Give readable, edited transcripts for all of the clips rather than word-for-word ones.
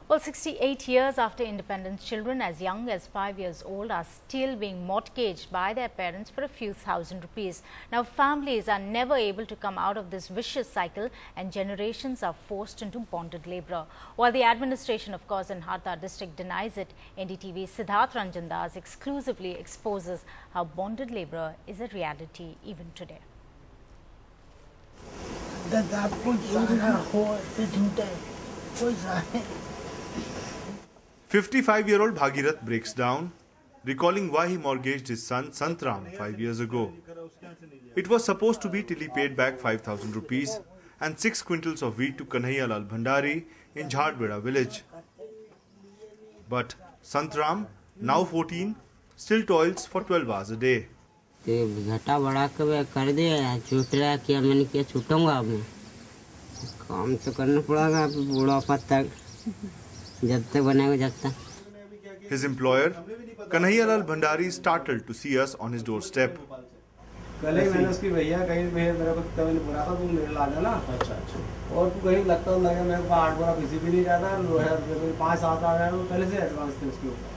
Well, 68 years after independence, children as young as 5 years old are still being mortgaged by their parents for a few thousand rupees. Now, families are never able to come out of this vicious cycle and generations are forced into bonded labor. While the administration, of course, in Hardar district denies it, NDTV's Siddharth Ranjan Das exclusively exposes how bonded labor is a reality even today. 55-year-old Bhagirath breaks down, recalling why he mortgaged his son Santram 5 years ago. It was supposed to be till he paid back 5,000 rupees and 6 quintals of wheat to Kanhaiya Lal Bhandari in Jhadbeda village. But Santram, now 14, still toils for 12 hours a day. घाटा बढ़ा के कर दिया, छूट रहा है कि मैंने क्या छूटूंगा अब मैं काम तो करना पड़ेगा बुढ़ापा तक जब तक बनेगा जब तक. His employer, Kanhaiya Lal Bhandari, is startled to see us on his doorstep. कल ही मैंने उसकी भैया कहीं मेरे को तब मैंने बोला था तू मेरे ला देना. अच्छा. और तू कहीं लगता तो लगा मेरे को 8 बोरा किसी भी नहीं जाता 5-7 आ गया पहले से एडवांस थे उसके ऊपर.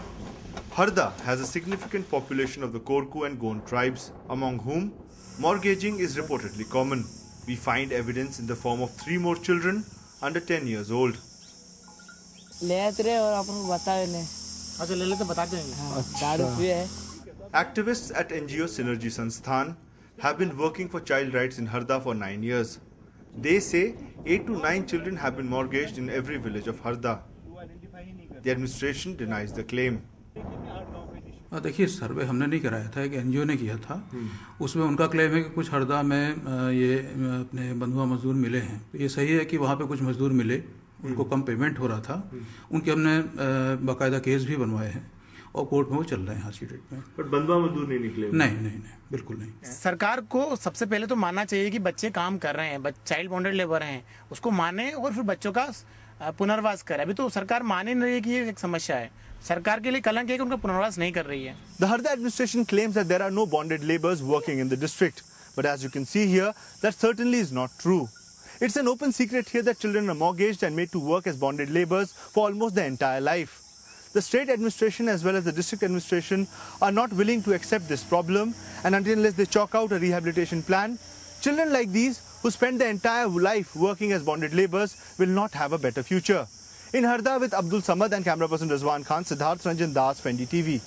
Harda has a significant population of the Korku and Gond tribes, among whom mortgaging is reportedly common. We find evidence in the form of 3 more children under 10 years old. Activists at NGO Synergy Sansthan have been working for child rights in Harda for 9 years. They say 8 to 9 children have been mortgaged in every village of Harda. The administration denies the claim. देखिए सर्वे हमने नहीं कराया था, एक NGO ने किया था. उसमें उनका क्लेम है कि कुछ हरदा में ये अपने बंधुआ मजदूर मिले हैं. ये सही है कि वहाँ पे कुछ मजदूर मिले, उनको कम पेमेंट हो रहा था. उनके हमने बाकायदा केस भी बनवाए हैं और कोर्ट में वो चल रहे हैं आज की डेट में. बट बंधुआ मजदूर नहीं निकले? नहीं, बिल्कुल नहीं. सरकार को सबसे पहले तो मानना चाहिए कि बच्चे काम कर रहे हैं, चाइल्ड बॉन्डेड लेबर हैं, उसको माने और फिर बच्चों का पुनर्वास करे. अभी तो सरकार माने नहीं है कि ये एक समस्या है. सरकार के लिए कलंक है कि उनका पुनर्वास नहीं कर रही है. The Harda administration claims that there are no bonded laborers working in the district, but as you can see here, that certainly is not true. It's an open secret here that children are mortgaged and made to work as bonded laborers for almost their entire life. The state administration as well as the district administration are not willing to accept this problem, and unless they chalk out a rehabilitation plan, children like these who spend their entire life working as bonded laborers will not have a better future. In Harda with Abdul Samad and camera person Rizwan Khan, Siddharth Ranjan Das for NDTV.